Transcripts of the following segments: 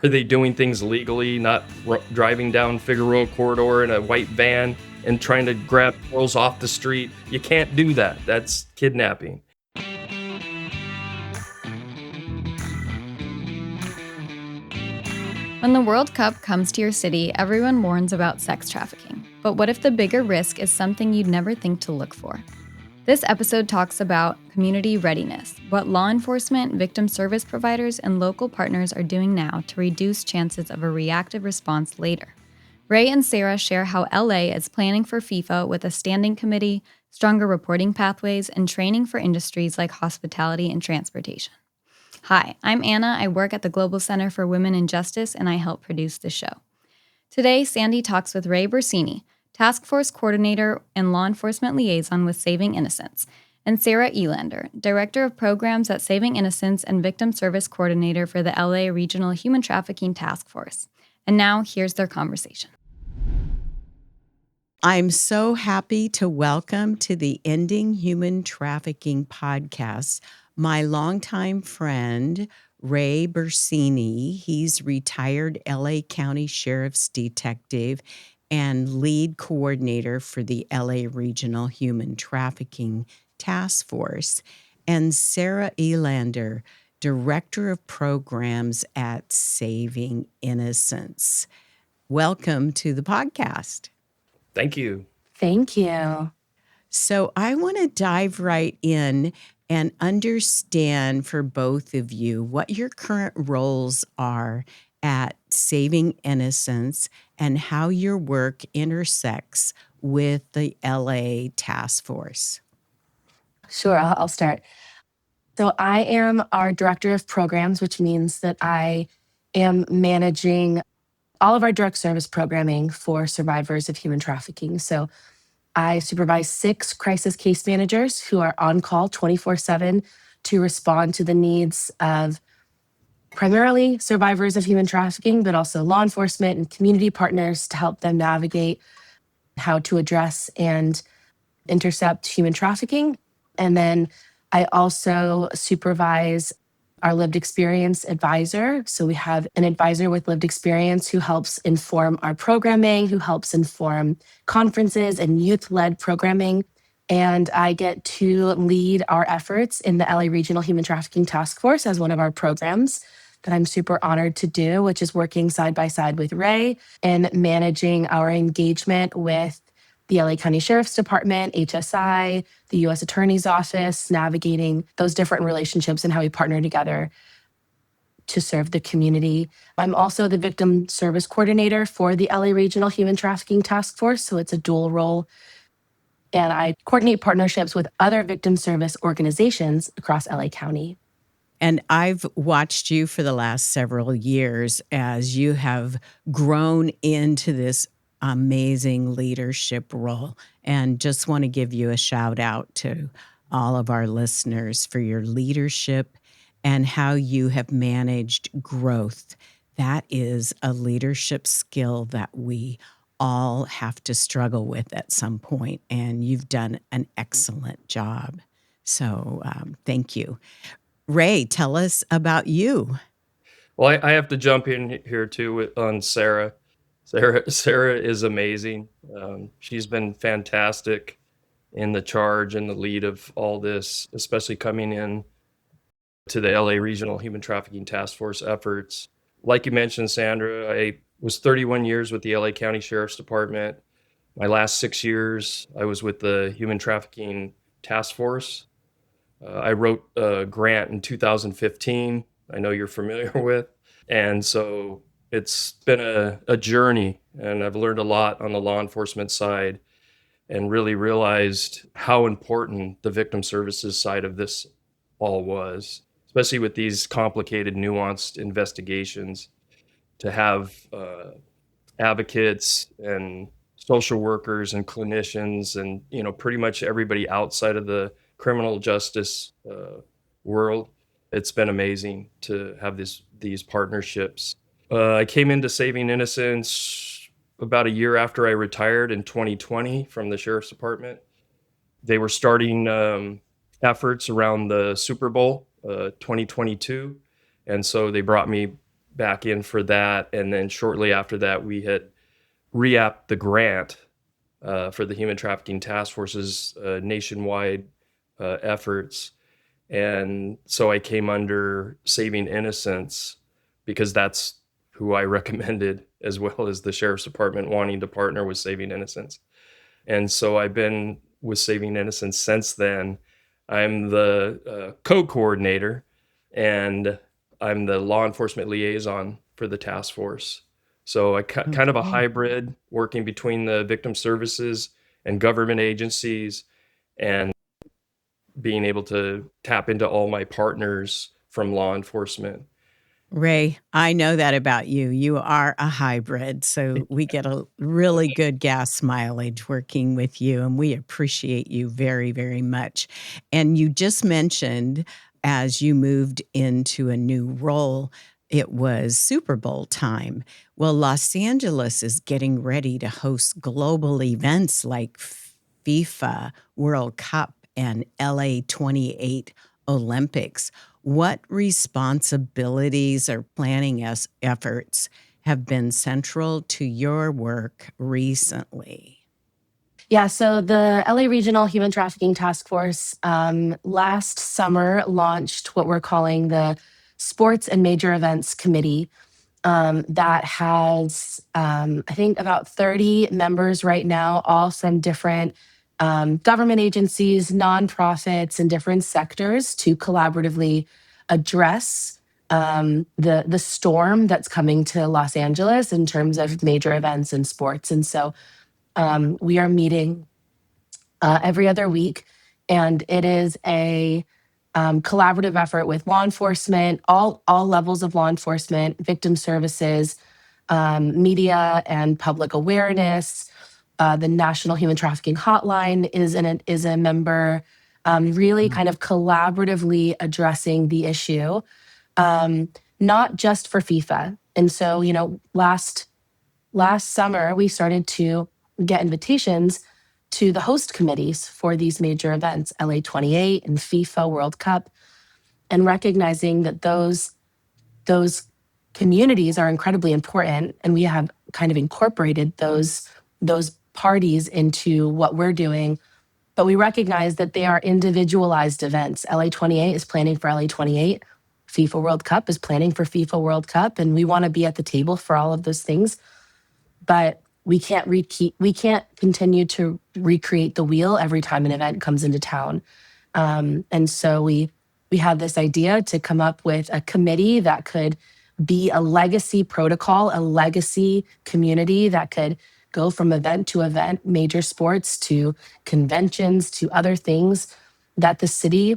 Are they doing things legally, not driving down Figueroa Corridor in a white van and trying to grab girls off the street? You can't do that. That's kidnapping. When the World Cup comes to your city, everyone warns about sex trafficking. But what if the bigger risk is something you'd never think to look for? This episode talks about community readiness, what law enforcement, victim service providers, and local partners are doing now to reduce chances of a reactive response later. Ray and Sara share how LA is planning for FIFA with a standing committee, stronger reporting pathways, and training for industries like hospitality and transportation. Hi, I'm Anna. I work at the Global Center for Women in Justice, and I help produce the show. Today, Sandie talks with Ray Bercini, Task Force Coordinator and Law Enforcement Liaison with Saving Innocence, and Sara Elander, Director of Programs at Saving Innocence and Victim Service Coordinator for the LA Regional Human Trafficking Task Force. And now, here's their conversation. I'm so happy to welcome to the Ending Human Trafficking podcast my longtime friend, Ray Bercini. He's retired LA County Sheriff's Detective and lead coordinator for the LA Regional Human Trafficking Task Force, and Sara Elander, Director of Programs at Saving Innocence. Welcome to the podcast. Thank you. Thank you. So I want to dive right in and understand for both of you what your current roles are at Saving Innocence and how your work intersects with the LA Task Force. Sure, I'll start. So I am our Director of Programs, which means that I am managing all of our direct service programming for survivors of human trafficking. So I supervise 6 crisis case managers who are on call 24/7 to respond to the needs of primarily survivors of human trafficking, but also law enforcement and community partners to help them navigate how to address and intercept human trafficking. And then I also supervise our lived experience advisor. So we have an advisor with lived experience who helps inform our programming, who helps inform conferences and youth-led programming. And I get to lead our efforts in the LA Regional Human Trafficking Task Force as one of our programs that I'm super honored to do, which is working side by side with Ray and managing our engagement with the LA County Sheriff's Department, HSI, the U.S. Attorney's Office, navigating those different relationships and how we partner together to serve the community. I'm also the Victim Service Coordinator for the LA Regional Human Trafficking Task Force, so it's a dual role. And I coordinate partnerships with other victim service organizations across LA County. And I've watched you for the last several years as you have grown into this amazing leadership role, and just want to give you a shout out to all of our listeners for your leadership and how you have managed growth. That is a leadership skill that we all have to struggle with at some point, and you've done an excellent job. So thank you. Ray, tell us about you. Well, I have to jump in here too on Sara. Sara is amazing. She's been fantastic in the charge and the lead of all this, especially coming in to the LA Regional Human Trafficking Task Force efforts. Like you mentioned, Sandra, I was 31 years with the LA County Sheriff's Department. My last 6 years, I was with the Human Trafficking Task Force. I wrote a grant in 2015, I know you're familiar with. And so it's been a journey, and I've learned a lot on the law enforcement side and really realized how important the victim services side of this all was, especially with these complicated, nuanced investigations, to have advocates and social workers and clinicians and, pretty much everybody outside of the criminal justice world. It's been amazing to have these partnerships. I came into Saving Innocence about a year after I retired in 2020 from the Sheriff's Department. They were starting efforts around the Super Bowl 2022. And so they brought me back in for that. And then shortly after that, we had re-upped the grant for the Human Trafficking Task Force's nationwide efforts. And so I came under Saving Innocence because that's who I recommended, as well as the Sheriff's Department wanting to partner with Saving Innocence. And so I've been with Saving Innocence since then. I'm the co-coordinator, and I'm the law enforcement liaison for the task force. So kind of a Okay. hybrid, working between the victim services and government agencies, and being able to tap into all my partners from law enforcement. Ray, I know that about you. You are a hybrid, so we get a really good gas mileage working with you, and we appreciate you very, very much. And you just mentioned as you moved into a new role, it was Super Bowl time. Well, Los Angeles is getting ready to host global events like FIFA World Cup and LA 28 Olympics. What responsibilities or planning efforts have been central to your work recently? Yeah, so the LA Regional Human Trafficking Task Force last summer launched what we're calling the Sports and Major Events Committee. That has, I think, about 30 members right now, all from different government agencies, nonprofits, and different sectors to collaboratively address the storm that's coming to Los Angeles in terms of major events and sports. And so we are meeting every other week, and it is a collaborative effort with law enforcement, all levels of law enforcement, victim services, media and public awareness. The National Human Trafficking Hotline is a member, really kind of collaboratively addressing the issue, not just for FIFA. And so, last summer we started to get invitations to the host committees for these major events, LA 28 and FIFA World Cup, and recognizing that those communities are incredibly important, and we have kind of incorporated those parties into what we're doing. But we recognize that they are individualized events. LA 28 is planning for LA 28. FIFA World Cup is planning for FIFA World Cup, and we want to be at the table for all of those things. But we can't continue to recreate the wheel every time an event comes into town. And so we had this idea to come up with a committee that could be a legacy protocol, a legacy community that could go from event to event, major sports to conventions to other things that the city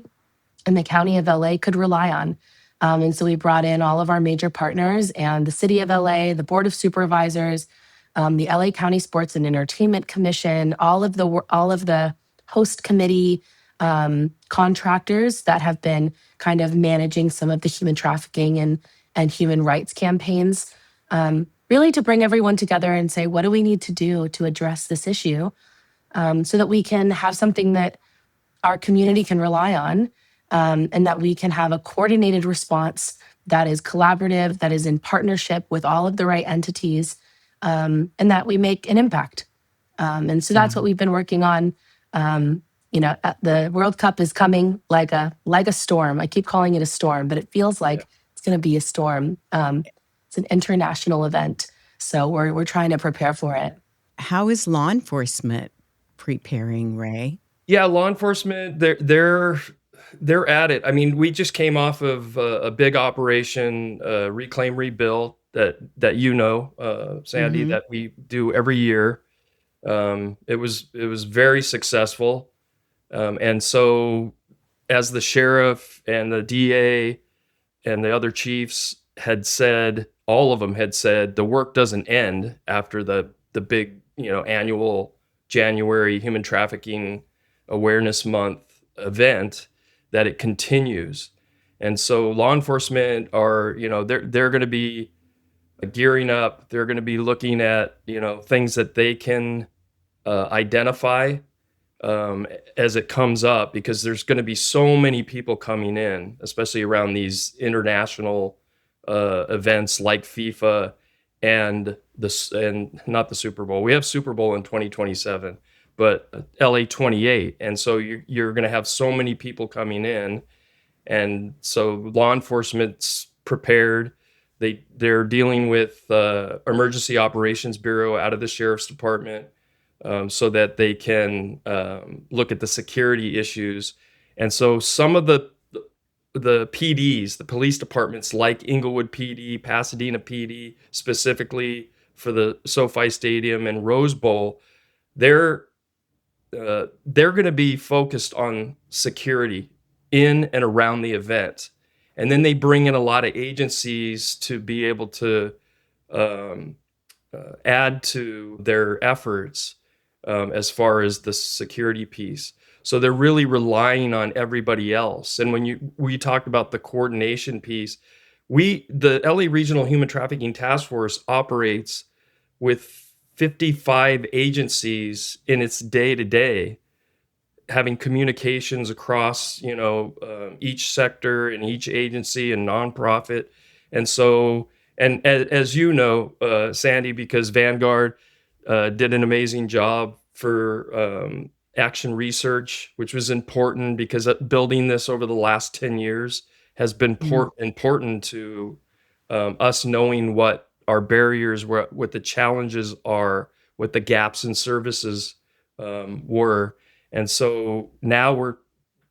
and the county of LA could rely on. And so we brought in all of our major partners and the city of LA, the board of supervisors, the LA County Sports and Entertainment Commission, all of the host committee contractors that have been kind of managing some of the human trafficking and human rights campaigns, really to bring everyone together and say, what do we need to do to address this issue, so that we can have something that our community can rely on, and that we can have a coordinated response that is collaborative, that is in partnership with all of the right entities, and that we make an impact. And so that's what we've been working on. The World Cup is coming like a storm. I keep calling it a storm, but it feels like it's going to be a storm. It's an international event, so we're trying to prepare for it. How is law enforcement preparing, Ray? Yeah, law enforcement, they're at it. I mean, we just came off of a big operation, Reclaim Rebuild, that Sandie, that we do every year. It was very successful. And so as the sheriff and the DA and the other chiefs had said, all of them had said, the work doesn't end after the big, annual January Human Trafficking Awareness Month event, that it continues. And so law enforcement are, they're going to be gearing up. They're going to be looking at, things that they can identify as it comes up, because there's going to be so many people coming in, especially around these international events like FIFA and not the Super Bowl. We have Super Bowl in 2027, but LA 28, and so you're going to have so many people coming in, and so law enforcement's prepared. They're dealing with Emergency Operations Bureau out of the Sheriff's Department, so that they can look at the security issues. And so some of the PDs, the police departments like Inglewood PD, Pasadena PD, specifically for the SoFi Stadium and Rose Bowl, they're going to be focused on security in and around the event. And then they bring in a lot of agencies to be able to um, add to their efforts as far as the security piece. So they're really relying on everybody else. And when we talked about the coordination piece, the LA Regional Human Trafficking Task Force operates with 55 agencies in its day-to-day, having communications across, each sector and each agency and nonprofit. And so, and as you know, Sandie, because Vanguard did an amazing job for action research, which was important because building this over the last 10 years has been important to us knowing what our barriers were, what the challenges are, what the gaps in services were. And so now we're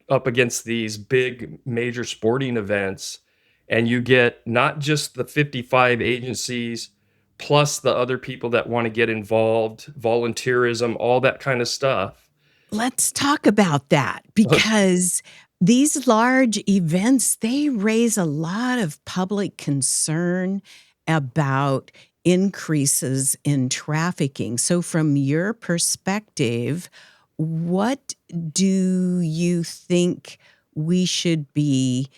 up against these big major sporting events, and you get not just the 55 agencies plus the other people that want to get involved, volunteerism, all that kind of stuff. Let's talk about that, because these large events, they raise a lot of public concern about increases in trafficking. So from your perspective, what do you think we should be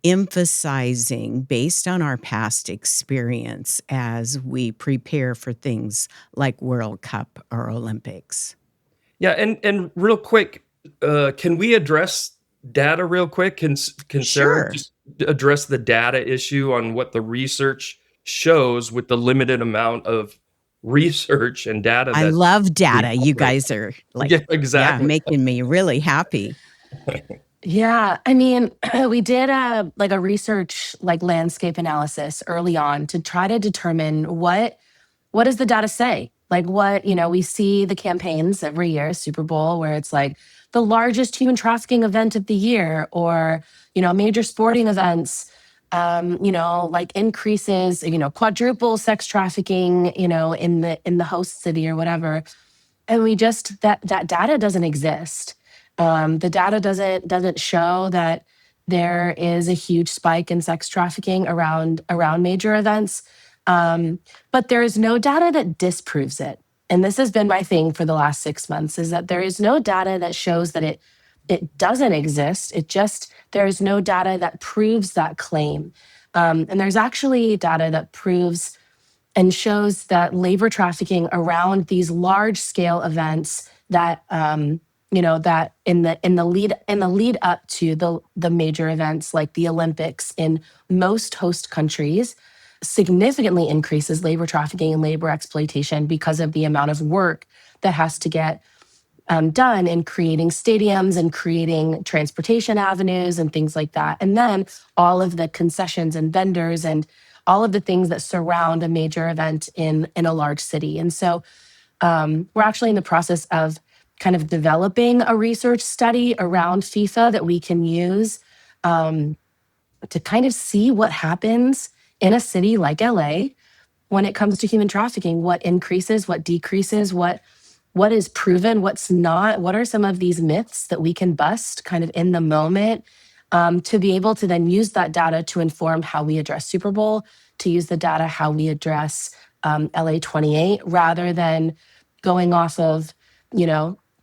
emphasizing based on our past experience as we prepare for things like World Cup or Olympics? Yeah, and real quick, can we address data real quick? Can Sarah Sure. just address the data issue on what the research shows with the limited amount of research and data I that love we data. have You right guys are now? Yeah, yeah, exactly. making me really happy. Yeah, I mean, we did a research landscape analysis early on to try to determine what does the data say? Like what, we see the campaigns every year, Super Bowl, where it's like the largest human trafficking event of the year, or, major sporting events, like increases, quadruple sex trafficking, in the host city or whatever. And we just that data doesn't exist. The data doesn't show that there is a huge spike in sex trafficking around major events. But there is no data that disproves it. And this has been my thing for the last 6 months, is that there is no data that shows that it doesn't exist. There is no data that proves that claim. And there's actually data that proves and shows that labor trafficking around these large scale events that that in the lead up to the major events like the Olympics in most host countries significantly increases labor trafficking and labor exploitation because of the amount of work that has to get done in creating stadiums and creating transportation avenues and things like that. And then all of the concessions and vendors and all of the things that surround a major event in a large city. And so we're actually in the process of kind of developing a research study around FIFA that we can use to kind of see what happens in a city like LA when it comes to human trafficking, what increases, what decreases, what is proven, what's not, what are some of these myths that we can bust kind of in the moment, to be able to then use that data to inform how we address Super Bowl, to use the data how we address LA 28, rather than going off of,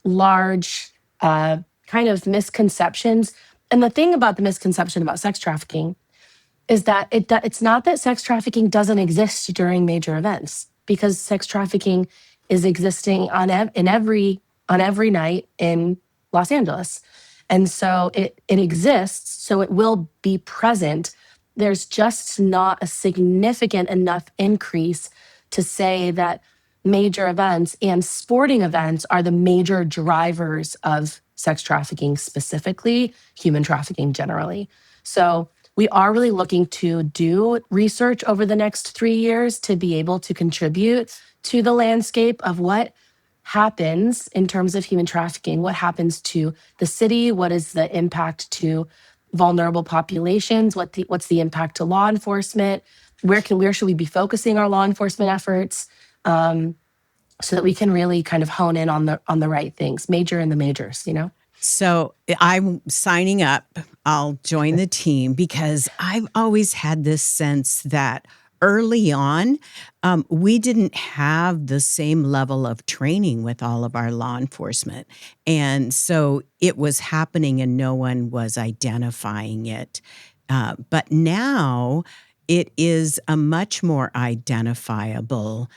large kind of misconceptions. And the thing about the misconception about sex trafficking is that it's not that sex trafficking doesn't exist during major events, because sex trafficking is existing on every night in Los Angeles. And so it exists, so it will be present, there's just not a significant enough increase to say that major events and sporting events are the major drivers of sex trafficking, specifically human trafficking generally. So we are really looking to do research over the next 3 years to be able to contribute to the landscape of what happens in terms of human trafficking, what happens to the city, what is the impact to vulnerable populations, what's the impact to law enforcement, where should we be focusing our law enforcement efforts, so that we can really kind of hone in on the right things, major and the majors, you know? So I'm signing up. I'll join the team because I've always had this sense that early on, we didn't have the same level of training with all of our law enforcement. And so it was happening and no one was identifying it. But now it is a much more identifiable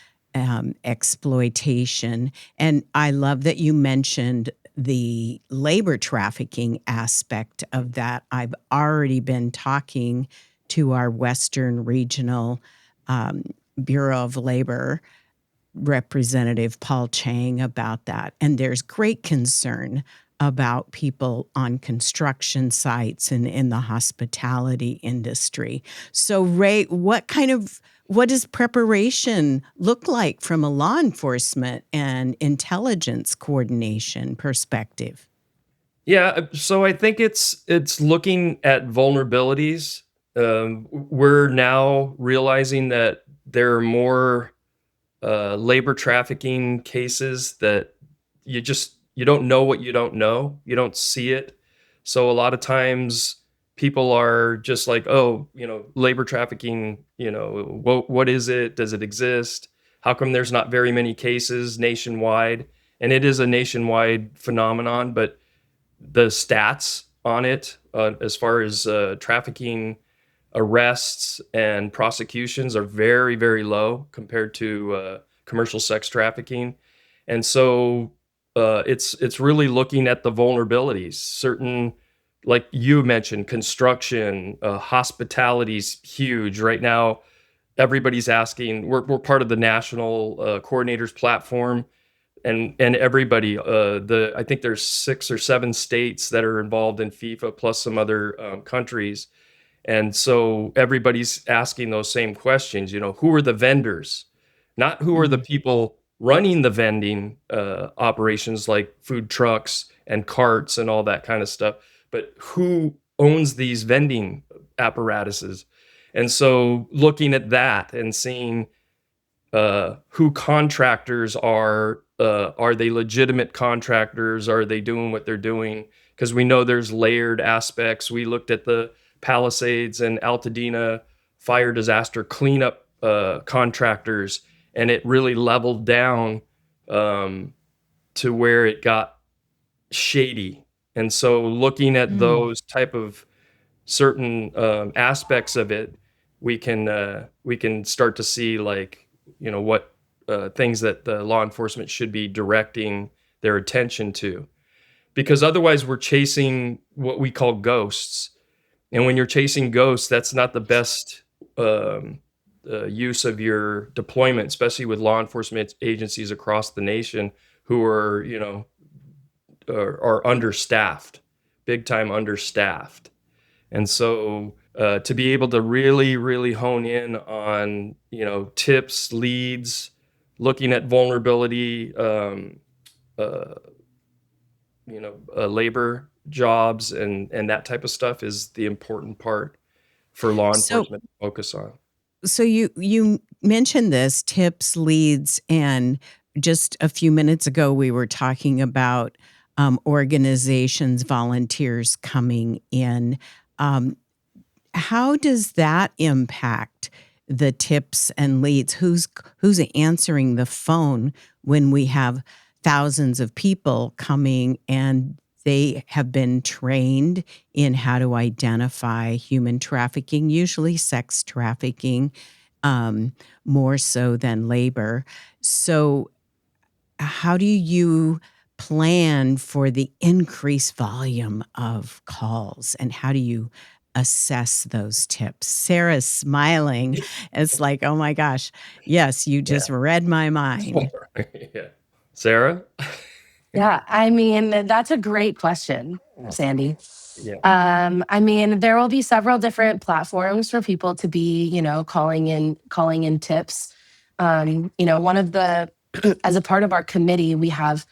exploitation. And I love that you mentioned the labor trafficking aspect of that. I've already been talking to our Western Regional Bureau of Labor Representative Paul Chang about that. And there's great concern about people on construction sites and in the hospitality industry. So, Ray, what does preparation look like from a law enforcement and intelligence coordination perspective? Yeah, so I think it's looking at vulnerabilities. We're now realizing that there are more labor trafficking cases that you don't know what you don't know. You don't see it. So a lot of times people are just like, oh, labor trafficking, what is it? Does it exist? How come there's not very many cases nationwide? And it is a nationwide phenomenon, but the stats on it, as far as trafficking arrests and prosecutions, are very, very low compared to commercial sex trafficking. And so it's really looking at the vulnerabilities. Certain, like you mentioned, construction, hospitality's huge right now. Everybody's asking. We're part of the national coordinators platform, and everybody. I think there's 6 or 7 states that are involved in FIFA, plus some other countries. And so everybody's asking those same questions, who are the vendors? Not who are the people running the vending operations like food trucks and carts and all that kind of stuff, but who owns these vending apparatuses? And so looking at that and seeing who contractors are they legitimate contractors? Are they doing what they're doing? Because we know there's layered aspects. We looked at the Palisades and Altadena fire disaster cleanup contractors, and it really leveled down to where it got shady. And so looking at those type of certain aspects of it, we can start to see, like, what things that the law enforcement should be directing their attention to, because otherwise we're chasing what we call ghosts. And when you're chasing ghosts, that's not the best use of your deployment, especially with law enforcement agencies across the nation who are, are understaffed, big time understaffed. And so to be able to really, really hone in on, tips, leads, looking at vulnerability, labor jobs and that type of stuff is the important part for law So, enforcement to focus on. so you mentioned this tips, leads, and just a few minutes ago we were talking about organizations, volunteers coming in. Um, how does that impact the tips and leads? Who's answering the phone when we have thousands of people coming and they have been trained in how to identify human trafficking, usually sex trafficking, more so than labor. So how do you plan for the increased volume of calls, and how do you assess those tips? Sarah's smiling. It's like, oh my gosh, yes, you Yeah. just read my mind. Yeah. Sarah? Yeah, I mean, that's a great question, Sandie. Yeah. I mean, there will be several different platforms for people to be, calling in tips. One of the as a part of our committee, we have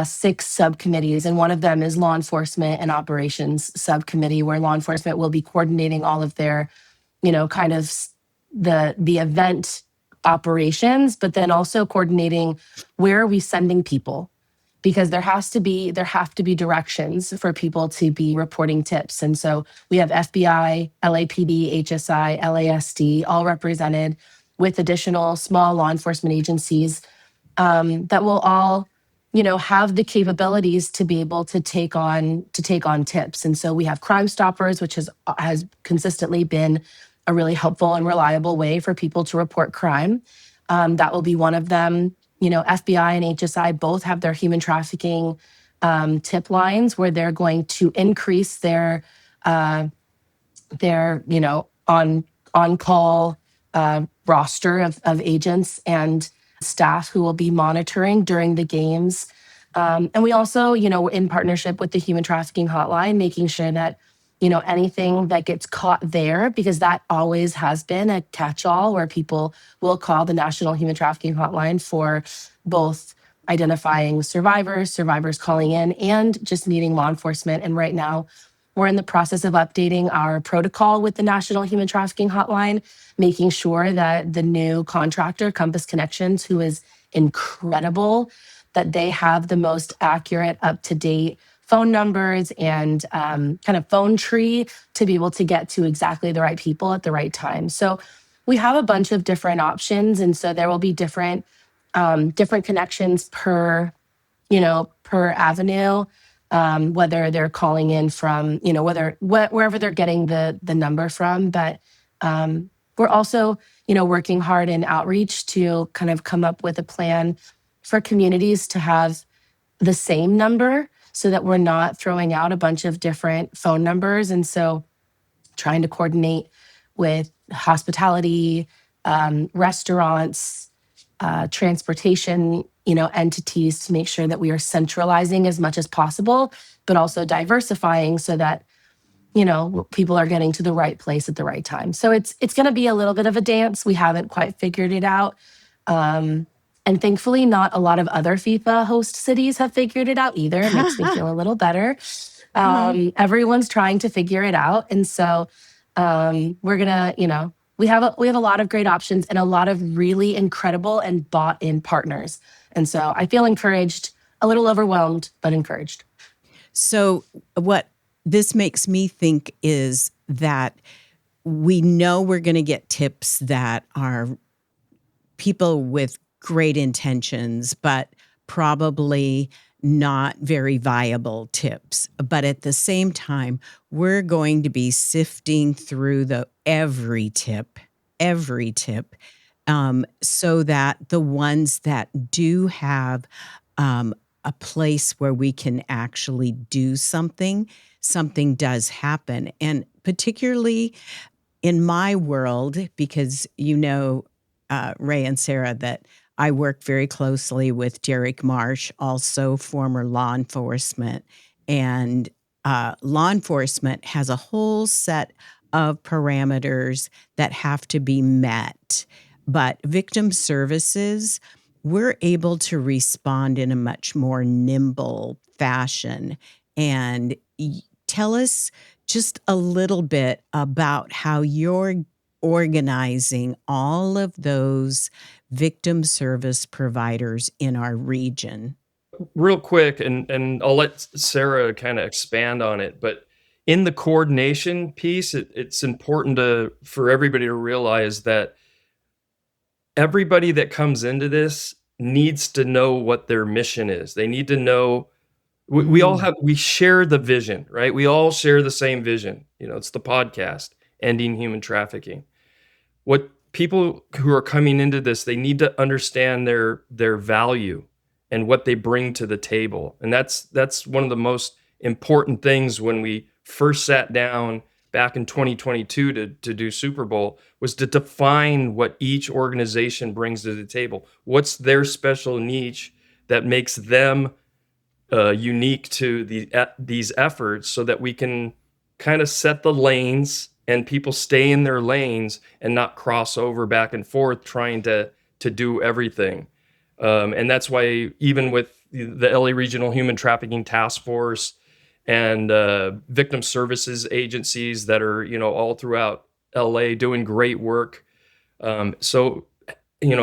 6 subcommittees, and one of them is law enforcement and operations subcommittee, where law enforcement will be coordinating all of their, kind of the event operations, but then also coordinating where are we sending people, because there have to be directions for people to be reporting tips. And so we have FBI, LAPD, HSI, LASD, all represented with additional small law enforcement agencies that will all have the capabilities to be able to take on tips. And so we have Crime Stoppers, which has consistently been a really helpful and reliable way for people to report crime. That will be one of them. FBI and HSI both have their human trafficking tip lines, where they're going to increase their on call roster of agents and staff who will be monitoring during the games. And we also, in partnership with the Human Trafficking Hotline, making sure that, anything that gets caught there, because that always has been a catch-all where people will call the National Human Trafficking Hotline for both identifying survivors calling in, and just needing law enforcement. And right now, we're in the process of updating our protocol with the National Human Trafficking Hotline, making sure that the new contractor, Compass Connections, who is incredible, that they have the most accurate, up-to-date phone numbers and kind of phone tree to be able to get to exactly the right people at the right time. So we have a bunch of different options. And so there will be different connections per avenue, whether they're calling in from, wherever they're getting the number from. But we're also, working hard in outreach to kind of come up with a plan for communities to have the same number, so that we're not throwing out a bunch of different phone numbers. And so trying to coordinate with hospitality, restaurants, transportation, entities, to make sure that we are centralizing as much as possible, but also diversifying so that, people are getting to the right place at the right time. So it's going to be a little bit of a dance. We haven't quite figured it out. And thankfully, not a lot of other FIFA host cities have figured it out either. It makes me feel a little better. Everyone's trying to figure it out. And so we're going to, we have a lot of great options and a lot of really incredible and bought-in partners. And so I feel encouraged, a little overwhelmed, but encouraged. So what this makes me think is that we know we're going to get tips that are people with great intentions, but probably not very viable tips. But at the same time, we're going to be sifting through every tip, so that the ones that do have a place where we can actually do something does happen. And particularly in my world, because Ray and Sarah, that I work very closely with Derek Marsh, also former law enforcement. And law enforcement has a whole set of parameters that have to be met. But victim services, we're able to respond in a much more nimble fashion. And tell us just a little bit about how you're organizing all of those victim service providers in our region. Real quick, and I'll let Sarah kind of expand on it, but in the coordination piece, it's important for everybody to realize that everybody that comes into this needs to know what their mission is. They need to know we share the vision, right? We all share the same vision. It's the podcast, Ending Human Trafficking. What people who are coming into this, they need to understand their value and what they bring to the table. And that's one of the most important things when we first sat down back in 2022 to do Super Bowl was to define what each organization brings to the table. What's their special niche that makes them unique to these efforts, so that we can kind of set the lanes and people stay in their lanes and not cross over back and forth trying to do everything. And that's why even with the LA Regional Human Trafficking Task Force and victim services agencies that are, all throughout LA doing great work. So,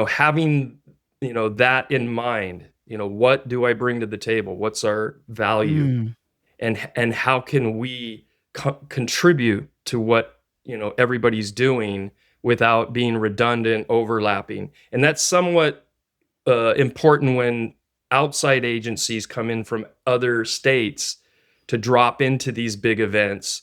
having, that in mind, what do I bring to the table? What's our value? Mm. And how can we contribute to what, everybody's doing without being redundant, overlapping? And that's somewhat important when outside agencies come in from other states to drop into these big events.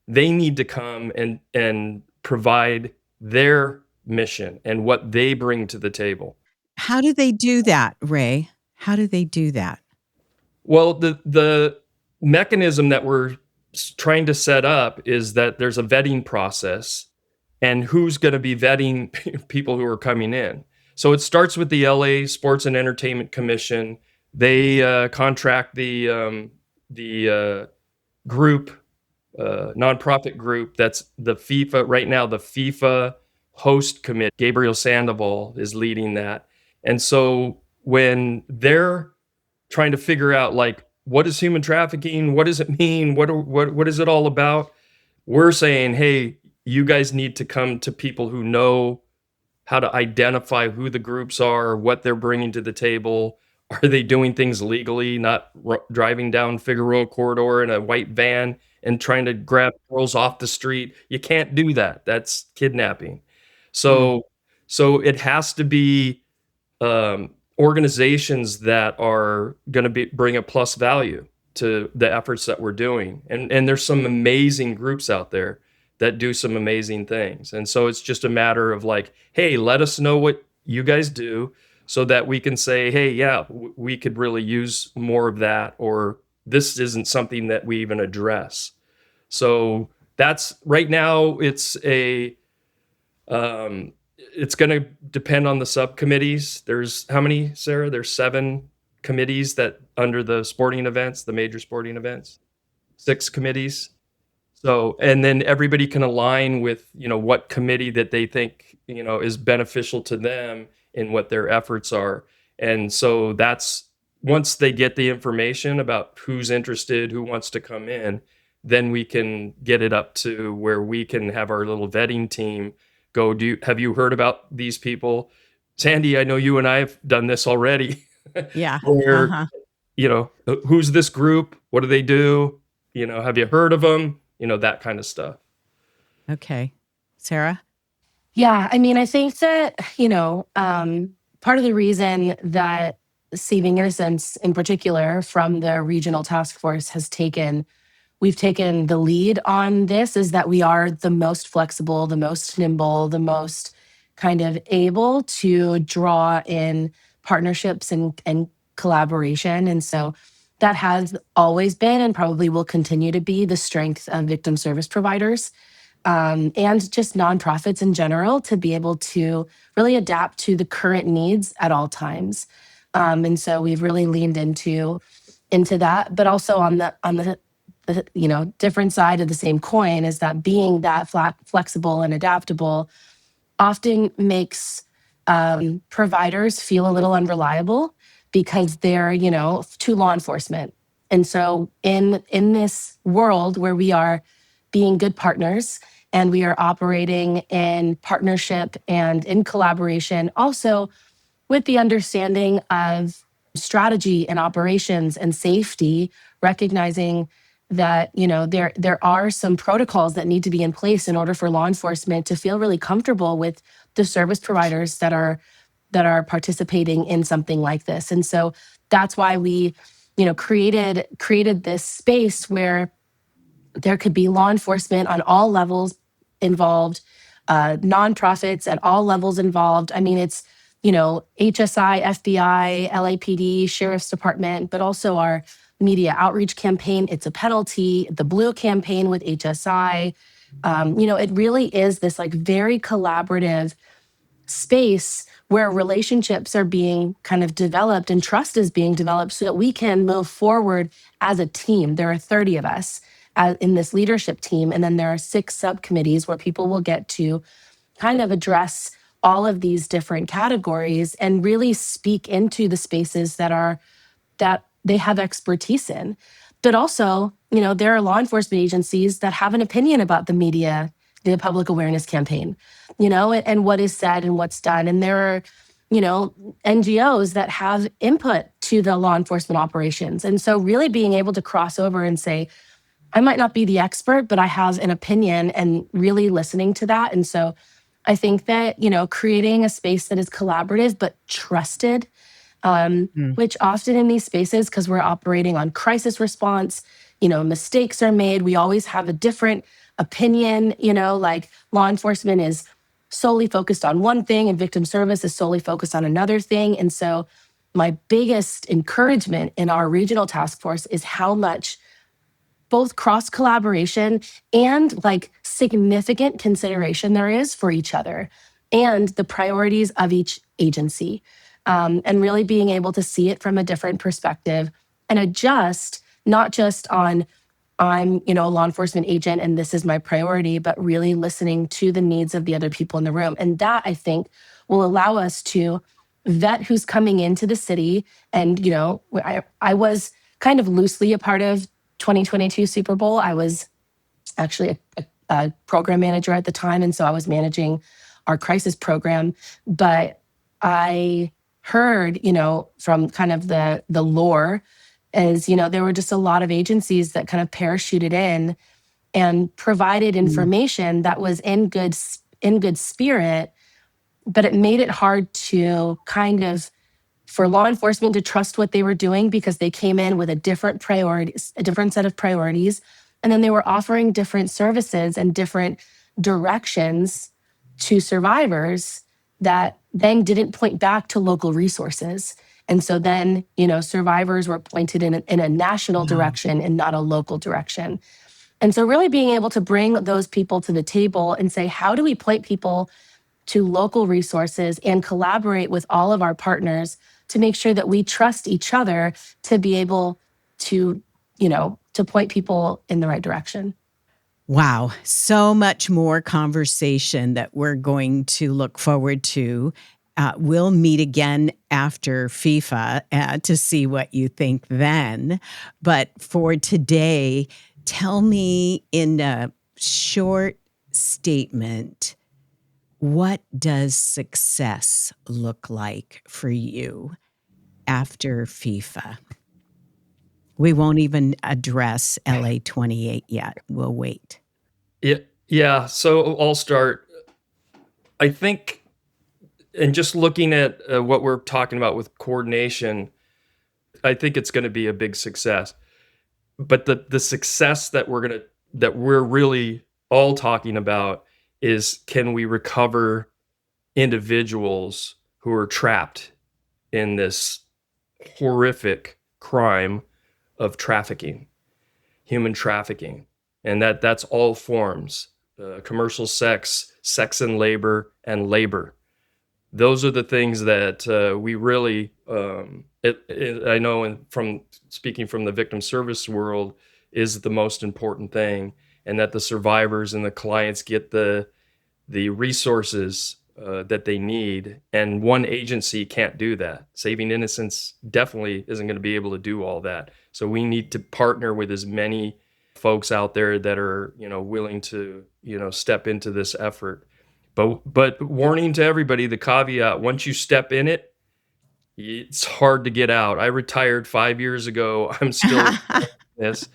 They need to come and provide their mission and what they bring to the table. How do they do that, Ray? How do they do that? Well, the mechanism that we're trying to set up is that there's a vetting process, and who's going to be vetting people who are coming in. So it starts with the LA Sports and Entertainment Commission. They contract the group, nonprofit group that's the FIFA right now. The FIFA host committee, Gabriel Sandoval is leading that. And so when they're trying to figure out, like, what is human trafficking? What does it mean? What is it all about? We're saying, hey, you guys need to come to people who know how to identify who the groups are, what they're bringing to the table. Are they doing things legally, not driving down Figueroa Corridor in a white van and trying to grab girls off the street? You can't do that. That's kidnapping. So it has to be organizations that are going to bring a plus value to the efforts that we're doing. And there's some amazing groups out there that do some amazing things. And so it's just a matter of like, hey, let us know what you guys do so that we can say, hey, yeah, we could really use more of that, or this isn't something that we even address. So that's right now, it's going to depend on the subcommittees. There's how many, Sarah? There's 7 committees that under the sporting events, the major sporting events, 6 committees. So, and then everybody can align with, what committee that they think, is beneficial to them in what their efforts are. And so that's, once they get the information about who's interested, who wants to come in, then we can get it up to where we can have our little vetting team go, have you heard about these people? Sandie, I know you and I have done this already. Yeah. Where, who's this group? What do they do? Have you heard of them? That kind of stuff. Okay. Sarah? Yeah, I mean, I think that, part of the reason that Saving Innocence in particular from the regional task force we've taken the lead on this is that we are the most flexible, the most nimble, the most kind of able to draw in partnerships and collaboration. And so that has always been and probably will continue to be the strength of victim service providers and just nonprofits in general, to be able to really adapt to the current needs at all times. And so we've really leaned into that, but also on the different side of the same coin is that being that flexible and adaptable often makes providers feel a little unreliable because they're, to law enforcement. And so in this world where we are being good partners and we are operating in partnership and in collaboration, also with the understanding of strategy and operations and safety, recognizing that, there are some protocols that need to be in place in order for law enforcement to feel really comfortable with the service providers that are participating in something like this. And so that's why we, created this space where there could be law enforcement on all levels involved, nonprofits at all levels involved. I mean, it's, HSI, FBI, LAPD, Sheriff's Department, but also our media outreach campaign, It's a Penalty, the Blue campaign with HSI, It really is this like very collaborative space where relationships are being kind of developed and trust is being developed so that we can move forward as a team. There are 30 of us in this leadership team, and then there are 6 subcommittees where people will get to kind of address all of these different categories and really speak into the spaces that they have expertise in. But also, there are law enforcement agencies that have an opinion about the media, the public awareness campaign, and what is said and what's done. And there are, NGOs that have input to the law enforcement operations. And so really being able to cross over and say, I might not be the expert, but I have an opinion, and really listening to that. And so I think that, creating a space that is collaborative but trusted, Mm. which often in these spaces, because we're operating on crisis response, mistakes are made. We always have a different opinion, like law enforcement is solely focused on one thing and victim service is solely focused on another thing. And so my biggest encouragement in our regional task force is how much both cross collaboration and like significant consideration there is for each other and the priorities of each agency. And really being able to see it from a different perspective and adjust, not just on I'm, a law enforcement agent and this is my priority, but really listening to the needs of the other people in the room. And that I think will allow us to vet who's coming into the city. And, I was kind of loosely a part of 2022 Super Bowl. I was actually a program manager at the time. And so I was managing our crisis program. But I heard, from kind of the lore is, there were just a lot of agencies that kind of parachuted in and provided information that was in good spirit, but it made it hard to kind of for law enforcement to trust what they were doing because they came in with a different set of priorities. And then they were offering different services and different directions to survivors that then didn't point back to local resources. And so then, survivors were pointed in a national direction and not a local direction. And so really being able to bring those people to the table and say, how do we point people to local resources and collaborate with all of our partners to make sure that we trust each other to be able to, to point people in the right direction. Wow. So much more conversation that we're going to look forward to. We'll meet again after FIFA to see what you think then. But for today, tell me in a short statement, what does success look like for you after FIFA? We won't even address LA 28 yet. We'll wait. Yeah. So I'll start. I think, and just looking at what we're talking about with coordination, I think it's going to be a big success. But the success that we're really all talking about is, can we recover individuals who are trapped in this horrific crime of trafficking, human trafficking, and that's all forms, commercial sex, sex and labor, and labor. Those are the things that we really, I know from speaking from the victim service world, is the most important thing, and that the survivors and the clients get the resources that they need. And one agency can't do that. Saving Innocence definitely isn't going to be able to do all that. So we need to partner with as many folks out there that are, willing to, step into this effort. But warning to everybody, the caveat: once you step in it, it's hard to get out. I retired 5 years ago. I'm still in this,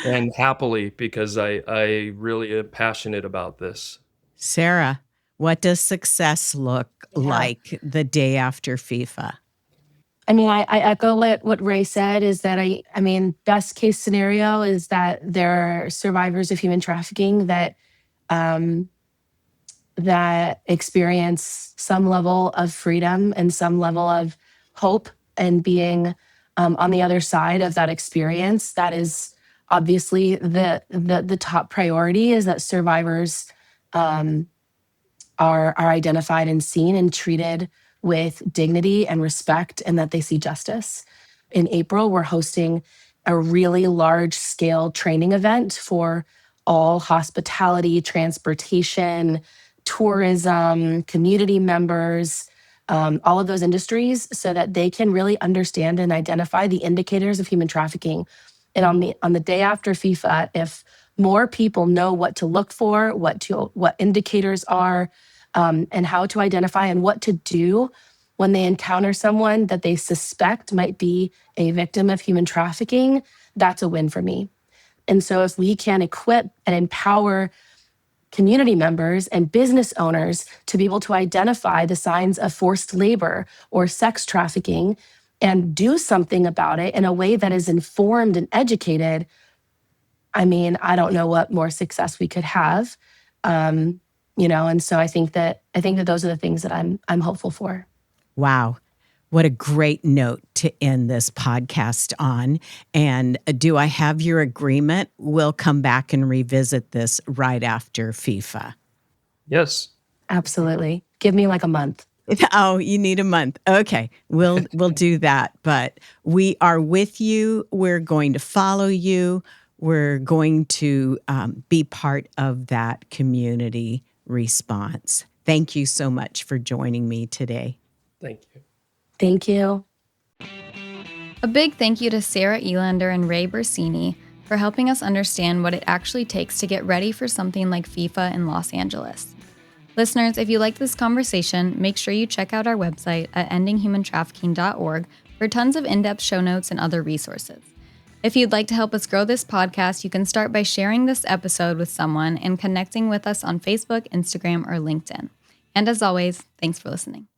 and happily, because I really am passionate about this. Sara, what does success look like the day after FIFA? I mean, I echo what Ray said, is that I mean, best case scenario is that there are survivors of human trafficking that that experience some level of freedom and some level of hope and being on the other side of that experience. That is Obviously, the top priority is that survivors are identified and seen and treated with dignity and respect, and that they see justice. In April, we're hosting a really large scale training event for all hospitality, transportation, tourism, community members, all of those industries, so that they can really understand and identify the indicators of human trafficking. And on the day after FIFA, if more people know what to look for, what indicators are, and how to identify and what to do when they encounter someone that they suspect might be a victim of human trafficking, that's a win for me. And so if we can equip and empower community members and business owners to be able to identify the signs of forced labor or sex trafficking and do something about it in a way that is informed and educated, I mean, I don't know what more success we could have. And so I think that those are the things that I'm hopeful for. Wow. What a great note to end this podcast on. And do I have your agreement? We'll come back and revisit this right after FIFA. Yes. Absolutely. Give me like a month. Oh, you need a month. Okay. We'll do that. But we are with you. We're going to follow you. We're going to be part of that community response. Thank you so much for joining me today. Thank you. Thank you. A big thank you to Sara Elander and Ray Bercini for helping us understand what it actually takes to get ready for something like FIFA in Los Angeles. Listeners, if you liked this conversation, make sure you check out our website at endinghumantrafficking.org for tons of in-depth show notes and other resources. If you'd like to help us grow this podcast, you can start by sharing this episode with someone and connecting with us on Facebook, Instagram, or LinkedIn. And as always, thanks for listening.